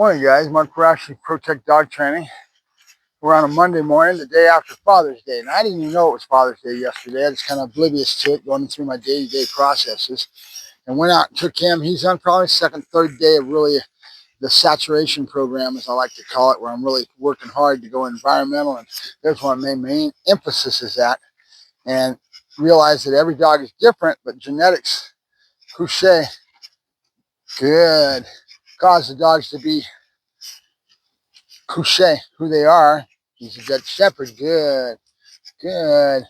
Morning, guys. Mark Ferrasci, Protect Dog Training. We're on a Monday morning, the day after Father's Day. And I didn't even know it was Father's Day yesterday. I was kind of oblivious to it, going through my day-to-day processes. And went out and took him. He's on probably second, third day of really the saturation program, as I like to call it, where I'm really working hard to go environmental. And there's one of my main emphasis is that. And realize that every dog is different, but genetics, couche, good, cause the dogs to be couche, who they are. He's a good shepherd. Good, good.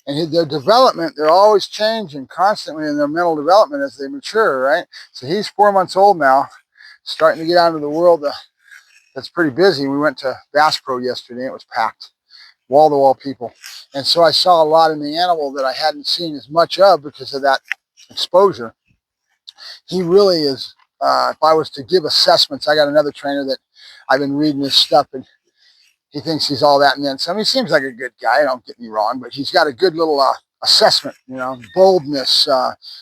And their development, they're always changing constantly in their mental development as they mature, right? So he's 4 months old now, starting to get out into the world that's pretty busy. We went to Bass Pro yesterday. It was packed, wall-to-wall people. And so I saw a lot in the animal that I hadn't seen as much of because of that exposure. He really is, if I was to give assessments, I got another trainer that I've been reading his stuff, and he thinks he's all that and then some. He seems like a good guy, don't get me wrong, but he's got a good little assessment, boldness,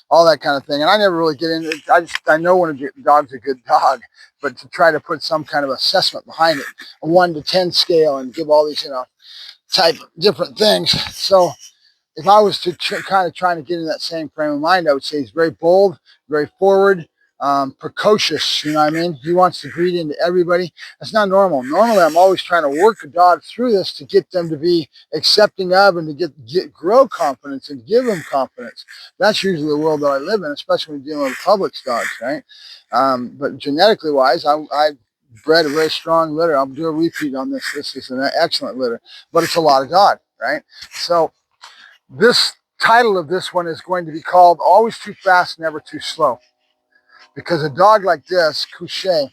all that kind of thing. And I never really get into it. I know when a dog's a good dog, but to try to put some kind of assessment behind it, a 1 to 10 scale, and give all these, type of different things. So if I was to kind of trying to get in that same frame of mind, I would say he's very bold, very forward, precocious, you know what I mean? He wants to breed into everybody. That's not normal. Normally, I'm always trying to work a dog through this to get them to be accepting of and to grow confidence and give them confidence. That's usually the world that I live in, especially when dealing with Publix dogs, right? But genetically wise, I bred a very strong litter. I'll do a repeat on this. This is an excellent litter, but it's a lot of dog, right? So this title of this one is going to be called Always Too Fast, Never Too Slow. Because a dog like this, couche,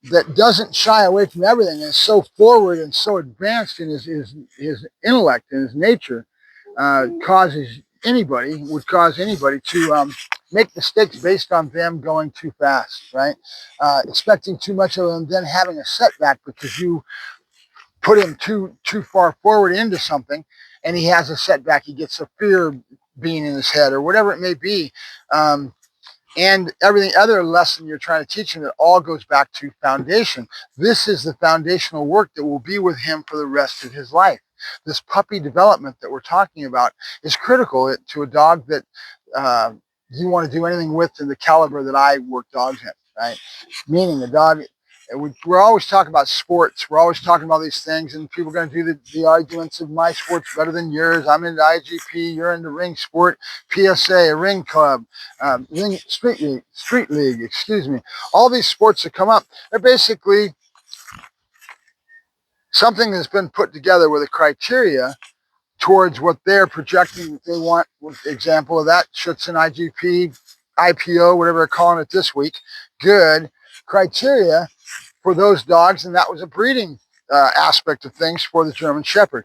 that doesn't shy away from everything and is so forward and so advanced in his intellect and his nature, would cause anybody to make mistakes based on them going too fast, right? Expecting too much of them, then having a setback because you put him too far forward into something, and he has a setback. He gets a fear being in his head or whatever it may be. And everything other lesson you're trying to teach him, it all goes back to foundation. This is the foundational work that will be with him for the rest of his life. This puppy development that we're talking about is critical to a dog that you want to do anything with in the caliber that I work dogs in, right? Meaning the dog, we're always talking about sports. We're always talking about these things, and people are going to do the arguments of my sport's better than yours. I'm into IGP. You're into ring sport, PSA, a ring club, street league. Excuse me. All these sports that come up, they're basically something that's been put together with a criteria towards what they're projecting that they want. Example of that: Schutzen, IGP, IPO, whatever they're calling it this week. Good criteria for those dogs, and that was a breeding aspect of things for the German Shepherd.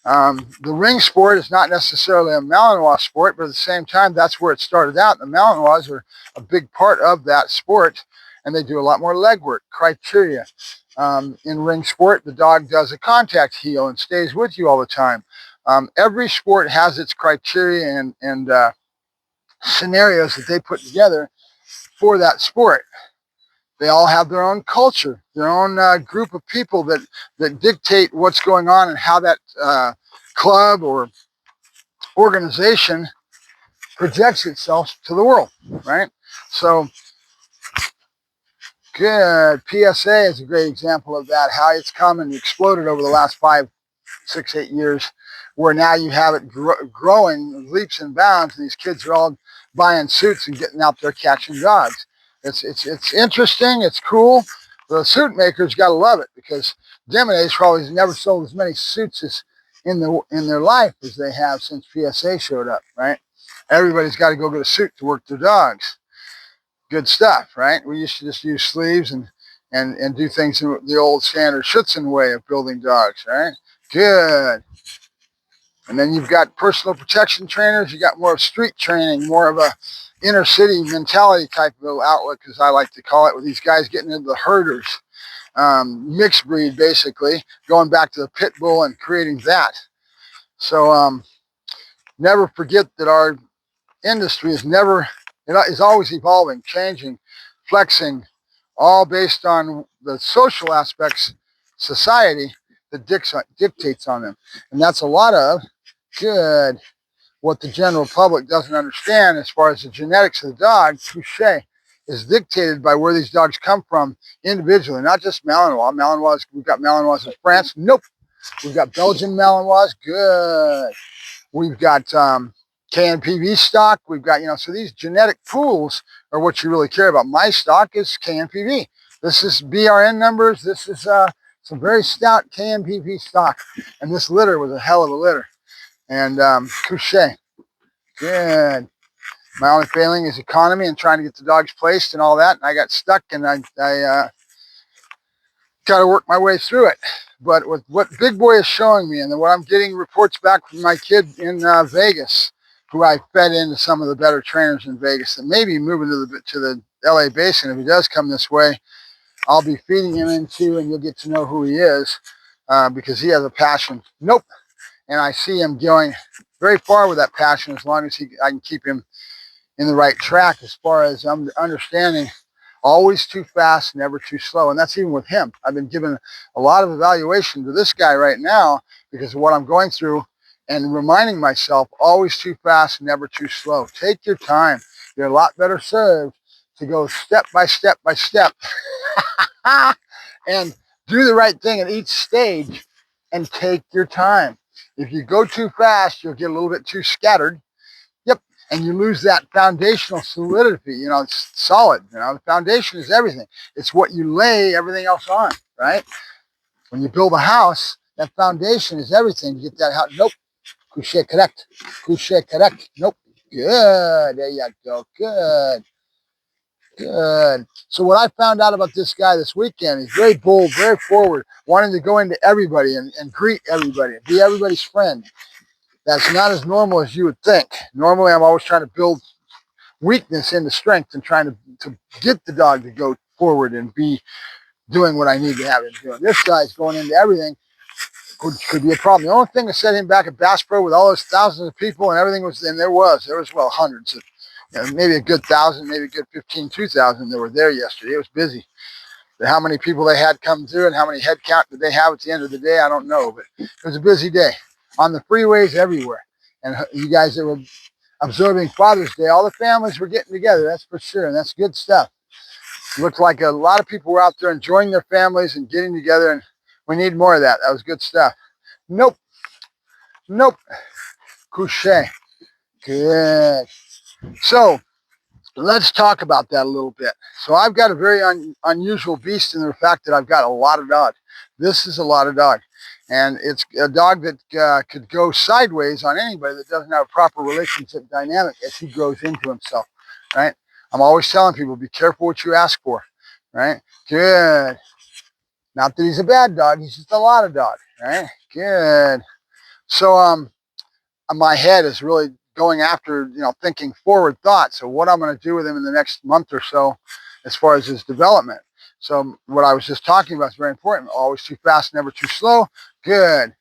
The ring sport is not necessarily a Malinois sport, but at the same time, that's where it started out. The Malinois are a big part of that sport, and they do a lot more leg work. Criteria. In ring sport, the dog does a contact heel and stays with you all the time. Every sport has its criteria and scenarios that they put together for that sport. They all have their own culture, their own group of people that dictate what's going on and how that club or organization projects itself to the world, right? So, good. PSA is a great example of that, how it's come and exploded over the last 5, 6, 8 years, where now you have it growing leaps and bounds, and these kids are all buying suits and getting out there catching dogs. It's interesting. It's cool. The suit makers got to love it because Demonays probably never sold as many suits as in their life as they have since PSA showed up, right? Everybody's got to go get a suit to work their dogs. Good stuff, right? We used to just use sleeves and do things in the old standard Schutzen way of building dogs, right? Good. And then you've got personal protection trainers. You got more of street training, more of a inner city mentality type of outlook, as I like to call it, with these guys getting into the herders, mixed breed, basically, going back to the pit bull and creating that. So never forget that our industry is always evolving, changing, flexing, all based on the social aspects, society that dictates on them. And that's a lot of good what the general public doesn't understand as far as the genetics of the dog, touche, is dictated by where these dogs come from individually, not just Malinois. Malinois, we've got Malinois in France. Nope. We've got Belgian Malinois. Good. We've got KNPV stock. We've got, so these genetic pools are what you really care about. My stock is KNPV. This is BRN numbers. This is some very stout KNPV stock. And this litter was a hell of a litter. And touche. Good. My only failing is economy and trying to get the dogs placed and all that. And I got stuck, and I got to work my way through it. But with what Big Boy is showing me, and what I'm getting reports back from my kid in Vegas, who I fed into some of the better trainers in Vegas, that maybe moving to the LA basin. If he does come this way, I'll be feeding him into, and you'll get to know who he is, because he has a passion. Nope. And I see him going very far with that passion, as long as I can keep him in the right track, as far as I'm understanding. Always too fast, never too slow. And that's even with him. I've been giving a lot of evaluation to this guy right now because of what I'm going through, and reminding myself, always too fast, never too slow. Take your time. You're a lot better served to go step by step by step and do the right thing at each stage, and take your time. If you go too fast, you'll get a little bit too scattered. Yep. And you lose that foundational solidity. It's solid. The foundation is everything. It's what you lay everything else on, right? When you build a house, that foundation is everything. You get that house. Nope. Couché, correct. Couché, correct. Nope. Good. There you go. Good. Good. So what I found out about this guy this weekend, he's very bold, very forward, wanting to go into everybody and greet everybody, be everybody's friend. That's not as normal as you would think. Normally, I'm always trying to build weakness into strength and trying to get the dog to go forward and be doing what I need to have him doing. This guy's going into everything. Could be a problem. The only thing that set him back at Bass Pro with all those thousands of people and everything was, and there was hundreds of, maybe a good 1,000, maybe a good 2,000 that were there yesterday. It was busy. How many people they had come through and how many head count did they have at the end of the day, I don't know, but it was a busy day on the freeways everywhere. And you guys that were observing Father's Day, all the families were getting together, that's for sure, and that's good stuff. It looked like a lot of people were out there enjoying their families and getting together, and we need more of that. That was good stuff. Nope. Nope. Couché. Good. So let's talk about that a little bit. So I've got a very unusual beast in the fact that I've got a lot of dog. This is a lot of dog. And it's a dog that could go sideways on anybody that doesn't have a proper relationship dynamic as he grows into himself, right? I'm always telling people, be careful what you ask for, right? Good. Not that he's a bad dog, he's just a lot of dog, right? Good. So my head is really going after, thinking forward thoughts. So what I'm going to do with him in the next month or so as far as his development. So what I was just talking about is very important. Always too fast, never too slow. Good. And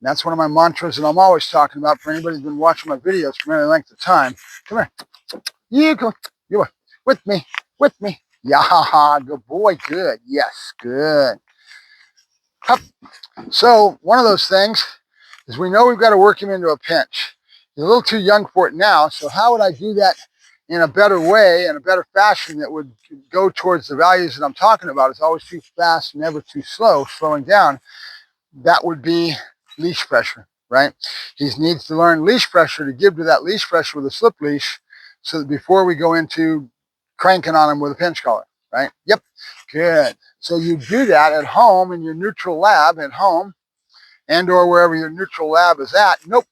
that's one of my mantras that I'm always talking about for anybody who's been watching my videos for any length of time. Come here. You go. You are with me. With me. Yeah, good boy. Good. Yes, good. Hup. So one of those things is we know we've got to work him into a pinch. He's a little too young for it now, so how would I do that in a better way, in a better fashion that would go towards the values that I'm talking about? It's always too fast, never too slow, slowing down. That would be leash pressure, right? He needs to learn leash pressure to give to that leash pressure with a slip leash so that before we go into cranking on him with a pinch collar, right? Yep, good. So you do that at home in your neutral lab at home and or wherever your neutral lab is at. Nope.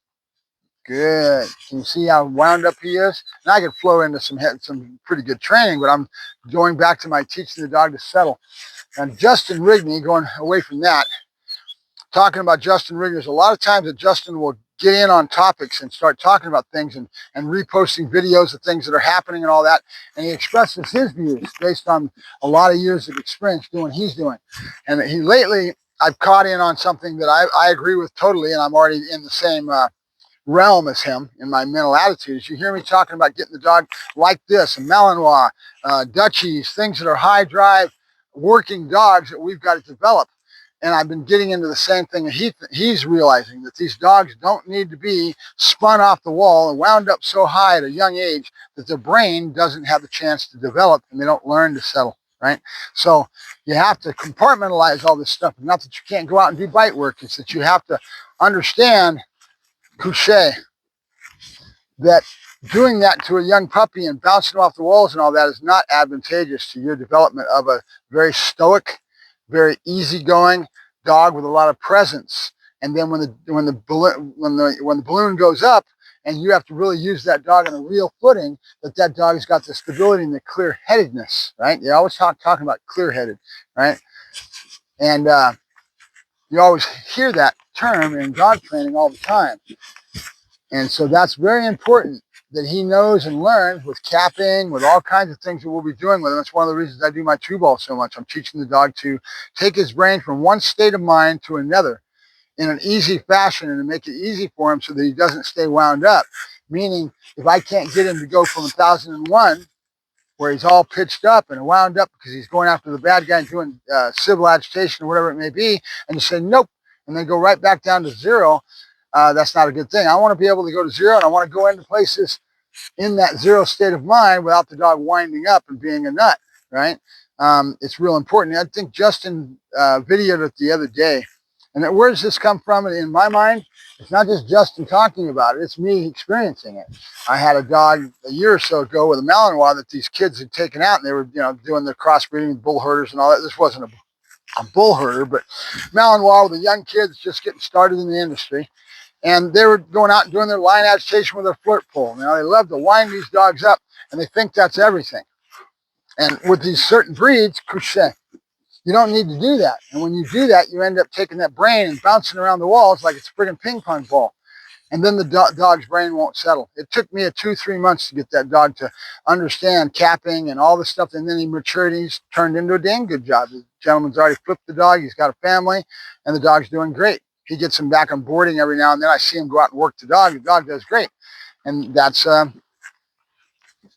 Good. Can you see how wound up he is? And I could flow into some pretty good training, but I'm going back to my teaching the dog to settle. And Justin Rigney, going away from that, talking about Justin Rigney, there's a lot of times that Justin will get in on topics and start talking about things and reposting videos of things that are happening and all that. And he expresses his views based on a lot of years of experience doing what he's doing. And he lately, I've caught in on something that I agree with totally, and I'm already in the same realm as him in my mental attitudes. You hear me talking about getting the dog like this, and Malinois, Dutchies, things that are high drive, working dogs that we've got to develop. And I've been getting into the same thing. And he's realizing that these dogs don't need to be spun off the wall and wound up so high at a young age that their brain doesn't have the chance to develop and they don't learn to settle, right? So you have to compartmentalize all this stuff. Not that you can't go out and do bite work. It's that you have to understand, couché, that doing that to a young puppy and bouncing off the walls and all that is not advantageous to your development of a very stoic, very easygoing dog with a lot of presence. And then when the balloon goes up and you have to really use that dog on a real footing, that dog has got the stability and the clear-headedness, right? You always talking about clear-headed, right? And you always hear that term in dog training all the time. And so that's very important that he knows and learns with capping, with all kinds of things that we'll be doing with him. That's one of the reasons I do my 2-ball so much. I'm teaching the dog to take his brain from one state of mind to another in an easy fashion and to make it easy for him so that he doesn't stay wound up. Meaning, if I can't get him to go from 1001, where he's all pitched up and wound up because he's going after the bad guy and doing civil agitation or whatever it may be, and just say nope, and then go right back down to 0, that's not a good thing. I want to be able to go to 0, and I want to go into places in that 0 state of mind without the dog winding up and being a nut, right? It's real important. I think Justin videoed it the other day. And where does this come from? In my mind, it's not just Justin talking about it. It's me experiencing it. I had a dog a year or so ago with a Malinois that these kids had taken out, and they were, doing their crossbreeding with bull herders and all that. This wasn't a bull herder, but Malinois with the young kids just getting started in the industry. And they were going out and doing their line agitation with their flirt pole. They love to wind these dogs up, and they think that's everything. And with these certain breeds, couché, you don't need to do that. And when you do that, you end up taking that brain and bouncing around the walls like it's a friggin' ping pong ball. And then the dog's brain won't settle. It took me 2-3 months to get that dog to understand capping and all the stuff. And then he matured. He's turned into a dang good job. The gentleman's already flipped the dog. He's got a family, and the dog's doing great. He gets him back on boarding every now and then. I see him go out and work the dog. The dog does great. And that's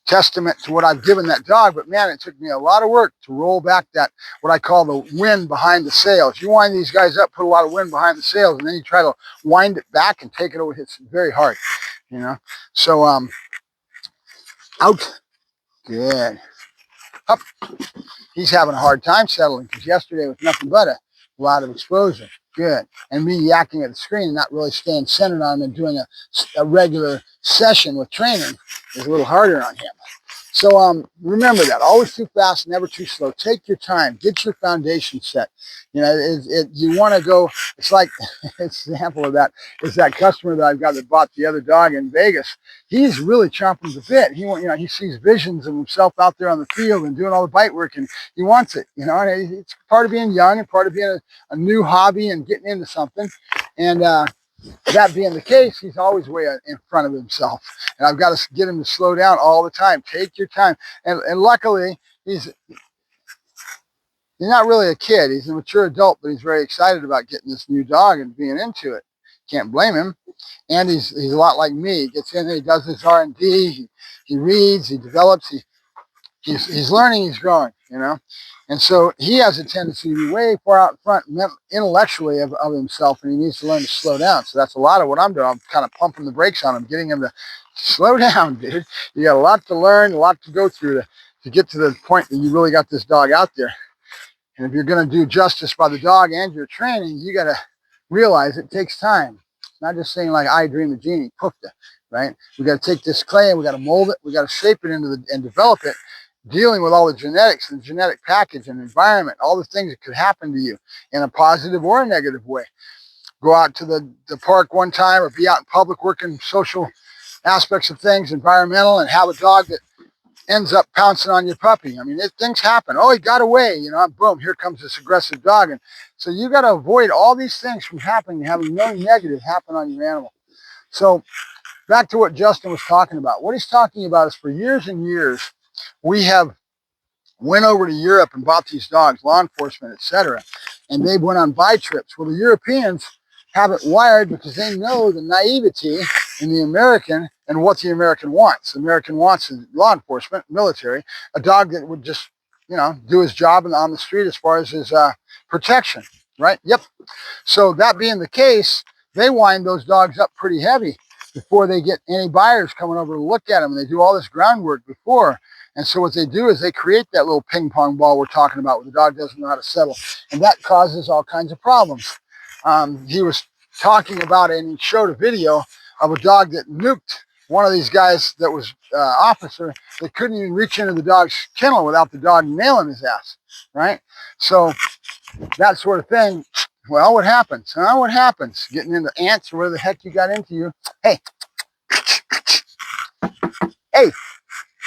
testament to what I've given that dog. But man, it took me a lot of work to roll back that, what I call the wind behind the sails. You wind these guys up, put a lot of wind behind the sails, and then you try to wind it back and take it over. It's very hard, So, out. Good. Up. He's having a hard time settling because yesterday was nothing but a lot of exposure. Good. And me yakking at the screen and not really staying centered on him and doing a regular session with training is a little harder on him. So remember that. Always too fast, never too slow. Take your time. Get your foundation set. You want to go, it's like, an example of that is that customer that I've got that bought the other dog in Vegas. He's really chomping the bit. He sees visions of himself out there on the field and doing all the bite work, and he wants it. And it's part of being young and part of being a new hobby and getting into something. And that being the case, he's always way in front of himself. And I've got to get him to slow down all the time. Take your time. And luckily, he's not really a kid. He's a mature adult, but he's very excited about getting this new dog and being into it. Can't blame him. And he's a lot like me. He gets in there, he does his R&D, he reads, he develops, he's learning, he's growing, And so he has a tendency to be way far out in front intellectually of himself, and he needs to learn to slow down. So that's a lot of what I'm doing. I'm kind of pumping the brakes on him, getting him to slow down, dude. You got a lot to learn, a lot to go through to get to the point that you really got this dog out there. And if you're going to do justice by the dog and your training, you got to realize it takes time. It's not just saying like, I dream of genie, poofta, right? We got to take this clay and we got to mold it. We got to shape it and develop it, dealing with all the genetics and genetic package and environment, all the things that could happen to you in a positive or a negative way. Go out to the park one time or be out in public working social aspects of things, environmental, and have a dog that ends up pouncing on your puppy. I mean, things happen. Oh, he got away, boom, here comes this aggressive dog. And so you got to avoid all these things from happening, having no negative happen on your animal. So back to what Justin was talking about. What he's talking about is for years and years, we have went over to Europe and bought these dogs, law enforcement, etc. And they went on buy trips. Well, the Europeans have it wired because they know the naivety in the American and what the American wants. The American wants is law enforcement, military, a dog that would just, you know, do his job on the street as far as his protection, right? Yep. So that being the case, they wind those dogs up pretty heavy before they get any buyers coming over to look at them. And they do all this groundwork before. And so what they do is they create that little ping pong ball we're talking about where the dog doesn't know how to settle. And that causes all kinds of problems. He was talking about it and he showed a video of a dog that nuked one of these guys that was officer that couldn't even reach into the dog's kennel without the dog nailing his ass, right? So that sort of thing. Well, what happens? Huh? What happens? Getting into ants or where the heck you got into you. Hey. Hey.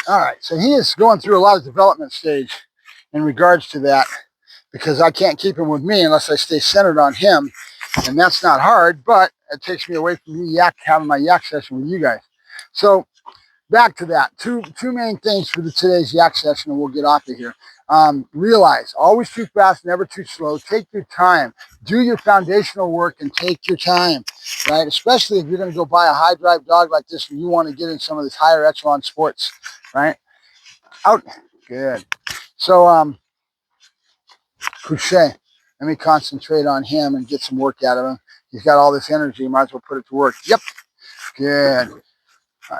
All right. So he is going through a lot of development stage in regards to that because I can't keep him with me unless I stay centered on him. And that's not hard, but it takes me away from me having my yak session with you guys. So back to that. Two main things for today's yak session, and we'll get off of here. Realize, always too fast, never too slow. Take your time. Do your foundational work and take your time, right? Especially if you're going to go buy a high drive dog like this and you want to get in some of these higher echelon sports, right? Out. Good. So, Couché. Let me concentrate on him and get some work out of him. He's got all this energy. Might as well put it to work. Yep. Good.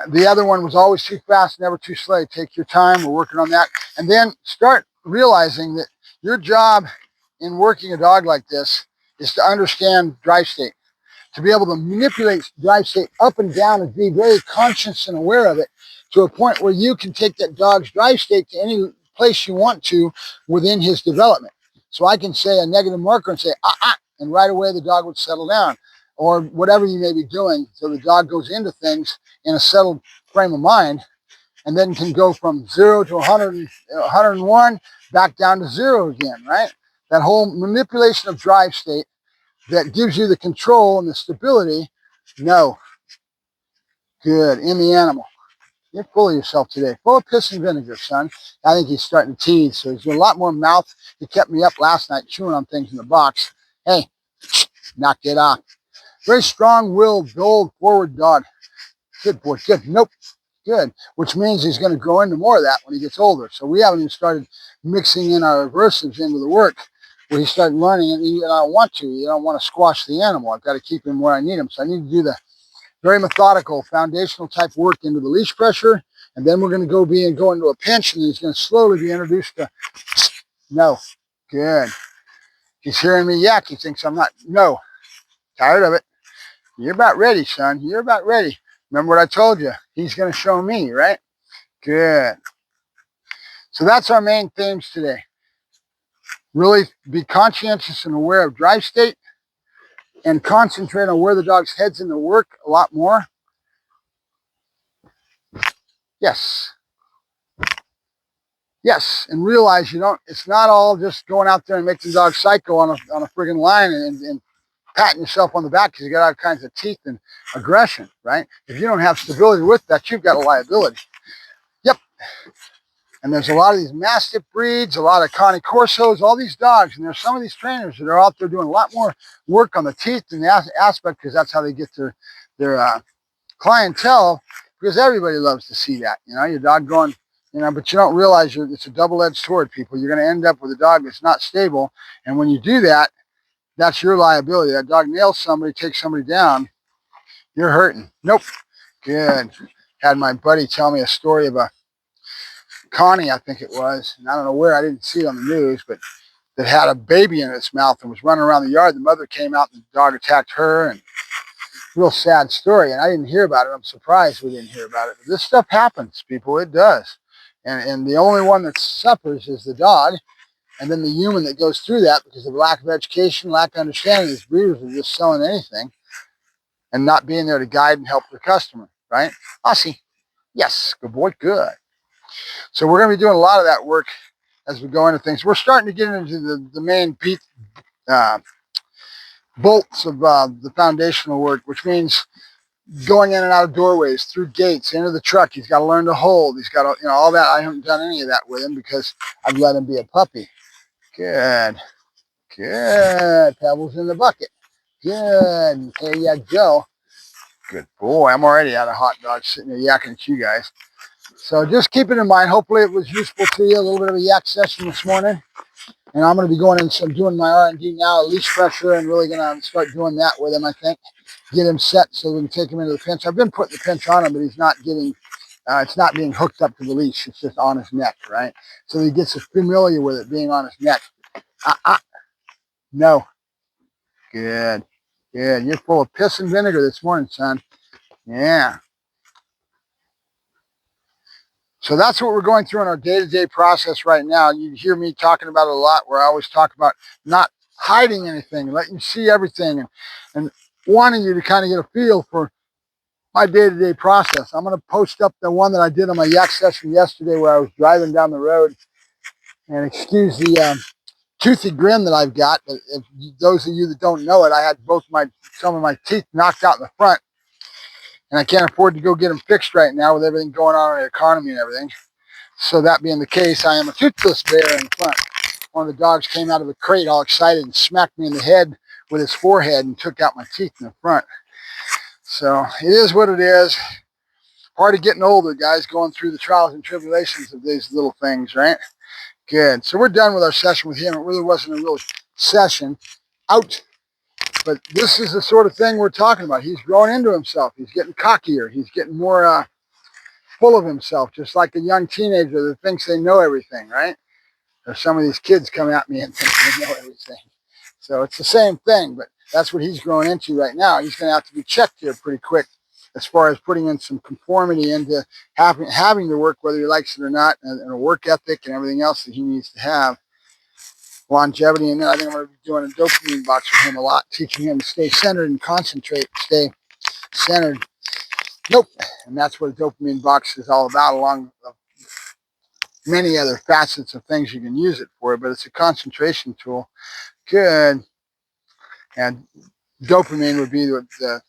The other one was always too fast, never too slow. Take your time. We're working on that. And then start realizing that your job in working a dog like this is to understand drive state, to be able to manipulate drive state up and down and be very conscious and aware of it to a point where you can take that dog's drive state to any place you want to within his development. So I can say a negative marker and say, and right away the dog would settle down, or whatever you may be doing. So the dog goes into things in a settled frame of mind and then can go from 0 to 100, 101 back down to 0 again, right? That whole manipulation of drive state that gives you the control and the stability. No. Good. In the animal. You're full of yourself today. Full of piss and vinegar, son. I think he's starting to tease. So he's got a lot more mouth. He kept me up last night chewing on things in the box. Hey, knock it off. Very strong-willed, bold, forward dog. Good boy. Good. Nope. Good. Which means he's going to grow into more of that when he gets older. So we haven't even started mixing in our aversives into the work where he started learning, and I don't want to. You don't want to squash the animal. I've got to keep him where I need him. So I need to do the very methodical, foundational type work into the leash pressure, and then we're going to go into a pinch, and he's going to slowly be introduced to no. Good. He's hearing me yak. He thinks I'm not. No. Tired of it. You're about ready, son. You're about ready. Remember what I told you. He's going to show me, right? Good. So that's our main themes today. Really be conscientious and aware of drive state and concentrate on where the dog's head's in the work a lot more. Yes. Yes, and realize it's not all just going out there and making the dog psycho on a friggin' line and patting yourself on the back because you got all kinds of teeth and aggression, right? If you don't have stability with that, you've got a liability. Yep. And there's a lot of these Mastiff breeds, a lot of Cane Corsos, all these dogs, and there's some of these trainers that are out there doing a lot more work on the teeth and the aspect because that's how they get their clientele, because everybody loves to see that. You know, your dog going, but you don't realize it's a double-edged sword, people. You're going to end up with a dog that's not stable, and when you do that, that's your liability. That dog nails somebody, takes somebody down, you're hurting. Nope. Good. Had my buddy tell me a story of a Connie, I think it was, and I don't know where, I didn't see it on the news, but that had a baby in its mouth and was running around the yard. The mother came out and the dog attacked her, and real sad story. And I didn't hear about it. I'm surprised we didn't hear about it. But this stuff happens, people. It does. And the only one that suffers is the dog, and then the human that goes through that because of lack of education, lack of understanding. These breeders are just selling anything and not being there to guide and help their customer, right? Aussie. Yes. Good boy. Good. So we're going to be doing a lot of that work as we go into things. We're starting to get into the main bolts of the foundational work, which means going in and out of doorways, through gates, into the truck. He's got to learn to hold. He's got to, all that. I haven't done any of that with him because I've let him be a puppy. Good. Good. Pebbles in the bucket. Good. Hey, yeah, Joe. Good boy. I'm already out of hot dog sitting there yakking at you guys. So just keep it in mind. Hopefully it was useful to you. A little bit of a yak session this morning. And I'm going to be going in some doing my R&D now, leash pressure, and really going to start doing that with him, I think. Get him set so we can take him into the pinch. I've been putting the pinch on him, but he's not getting, it's not being hooked up to the leash. It's just on his neck, right? So he gets familiar with it being on his neck. No. Good. Good. You're full of piss and vinegar this morning, son. Yeah. So that's what we're going through in our day-to-day process right now. You hear me talking about it a lot, where I always talk about not hiding anything, letting you see everything, and wanting you to kind of get a feel for my day-to-day process. I'm going to post up the one that I did on my yak session yesterday where I was driving down the road. And excuse the toothy grin that I've got, but if those of you that don't know it, I had some of my teeth knocked out in the front, and I can't afford to go get them fixed right now with everything going on in the economy and everything. So that being the case, I am a toothless bear in the front. One of the dogs came out of a crate all excited and smacked me in the head with his forehead and took out my teeth in the front. So it is what it is. Part of getting older, guys, going through the trials and tribulations of these little things, right? Good. So we're done with our session with him. It really wasn't a real session. Out. But this is the sort of thing we're talking about. He's growing into himself. He's getting cockier. He's getting more full of himself, just like a young teenager that thinks they know everything, right? Or some of these kids come at me and think they know everything. So it's the same thing, but that's what he's growing into right now. He's going to have to be checked here pretty quick as far as putting in some conformity into having to work, whether he likes it or not, and a work ethic and everything else that he needs to have. Longevity, and then I think I'm going to be doing a dopamine box with him a lot, teaching him to stay centered and concentrate, stay centered. Nope. And that's what a dopamine box is all about, along with many other facets of things you can use it for, but it's a concentration tool. Good. And dopamine would be the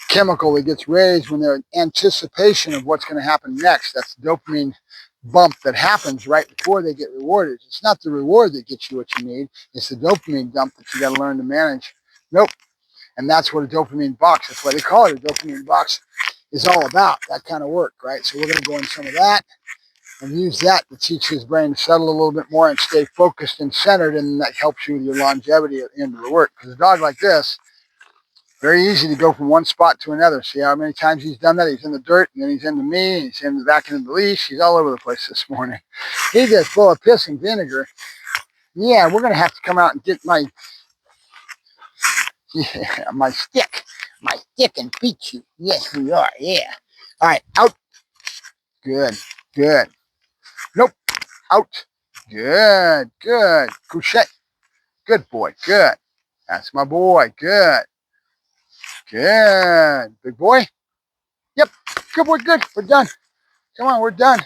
chemical that gets raised when they're in anticipation of what's going to happen next. That's the dopamine bump that happens right before they get rewarded. It's not the reward that gets you what you need. It's the dopamine dump that you got to learn to manage. Nope. And that's what a dopamine box, that's why they call it a dopamine box, is all about, that kind of work, right? So we're going to go in some of that and use that to teach his brain to settle a little bit more and stay focused and centered, and that helps you with your longevity at the end of the work. Because a dog like this, very easy to go from one spot to another. See how many times he's done that? He's in the dirt, and then he's into me, and he's in the back into the leash. He's all over the place this morning. He's just full of piss and vinegar. Yeah, we're going to have to come out and get my stick and beat you. Yes, we are. Yeah. All right, out. Good, good. Nope, out. Good, good. Couchette. Good boy, good. That's my boy, good. Good. Big boy? Yep, good boy, good. We're done. Come on, we're done.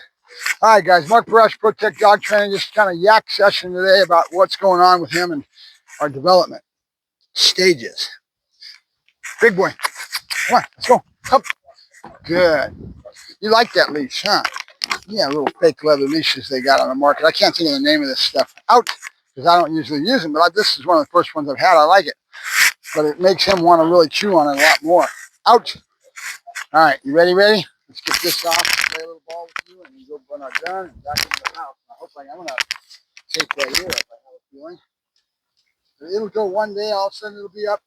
All right, guys, Mark Ferrasci, Protect Dog Training, just kind of yak session today about what's going on with him and our development stages. Big boy, come on, let's go. Up. Good. You like that leash, huh? Yeah, little fake leather leashes they got on the market. I can't think of the name of this stuff. Out, because I don't usually use them, but this is one of the first ones I've had. I like it. But it makes him want to really chew on it a lot more. Out. All right, you ready? Let's get this off, play a little ball with you, and you go when I'm done and back into the house. I hope I'm going to take that ear up, I have a feeling. But it'll go one day, all of a sudden it'll be up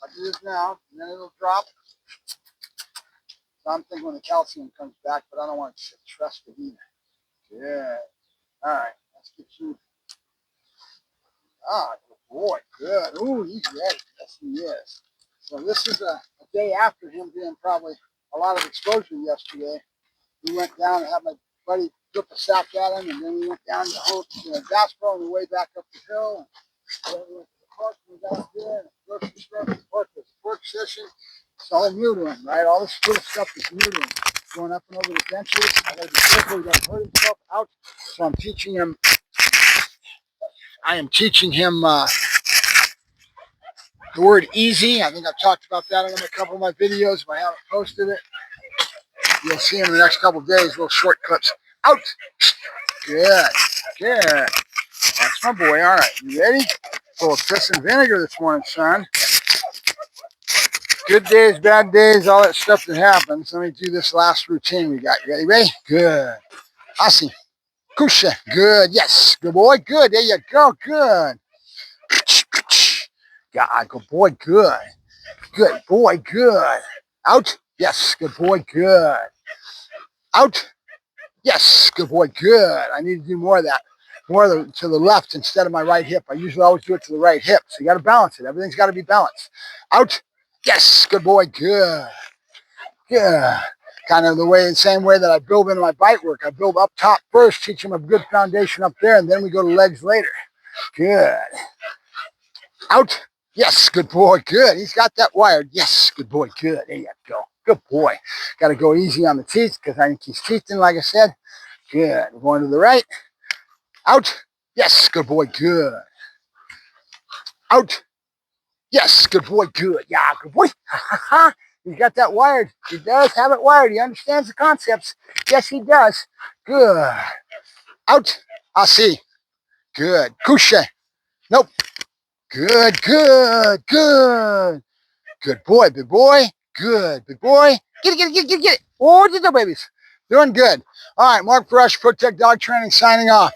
like it is now, and then it'll drop. So I'm thinking when the calcium comes back, but I don't want to trust it either. Good. All right, let's get you. Ah, good boy, good. Ooh, he's ready. Yes, he is. So this is a day after him being probably a lot of exposure yesterday. We went down and had my buddy flip a sack at him, and then we went down to Jasper on the way back up the hill. And then we went to the park and we got up there, and the grocery store, the park was a work session. It's all new to him, right? All this little stuff is new to him. Going up and over the benches. I gotta be careful, he doesn't hurt himself out. So I'm teaching him. The word easy. I think I've talked about that in a couple of my videos. If I haven't posted it, you'll see them in the next couple of days, little short clips. Out. Good. Good. That's my boy. All right. You ready? Full of piss and vinegar this morning, son. Good days, bad days, all that stuff that happens. Let me do this last routine we got. You ready? Ready? Good. Asi. Kusha. Good. Yes. Good boy. Good. There you go. Good. God. Good boy. Good. Good boy. Good. Out. Yes. Good boy. Good. Out. Yes. Good boy. Good. I need to do more of that. More to the left instead of my right hip. I usually always do it to the right hip. So you got to balance it. Everything's got to be balanced. Out. Yes. Good boy. Good. Yeah, kind of the way, same way that I build into my bite work. I build up top first, teach them a good foundation up there, and then we go to legs later. Good. Out. Yes, good boy. Good. He's got that wired. Yes, good boy. Good. There you go. Good boy. Got to go easy on the teeth because I think he's teething, like I said. Good. We're going to the right. Out. Yes, good boy. Good. Out. Yes, good boy. Good. Yeah, good boy. Ha ha ha. He's got that wired. He does have it wired. He understands the concepts. Yes, he does. Good. Out. I see. Good. Couche. Nope. Good, good, good. Good boy, big boy. Good, big boy. Get it, get it, get it, get it, get it. Oh, did the babies. Doing good. All right, Mark Ferrasci, Protect Dog Training, signing off.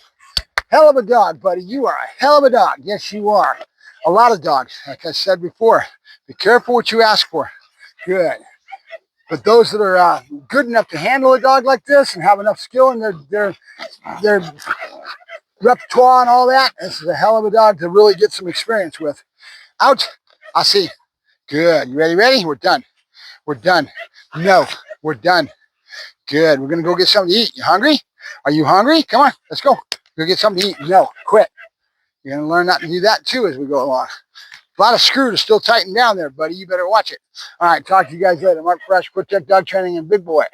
Hell of a dog, buddy. You are a hell of a dog. Yes, you are. A lot of dogs, like I said before. Be careful what you ask for. Good. But those that are good enough to handle a dog like this and have enough skill in their repertoire and all that, this is a hell of a dog to really get some experience with. Out. I see. Good. You ready? Ready? We're done. We're done. No, we're done. Good. We're going to go get something to eat. You hungry? Are you hungry? Come on. Let's go. Go get something to eat. No, quit. You're going to learn not to do that too as we go along. A lot of screw to still tighten down there, buddy. You better watch it. All right. Talk to you guys later. Mark Ferrasci, Protect Dog Training, and Big Boy.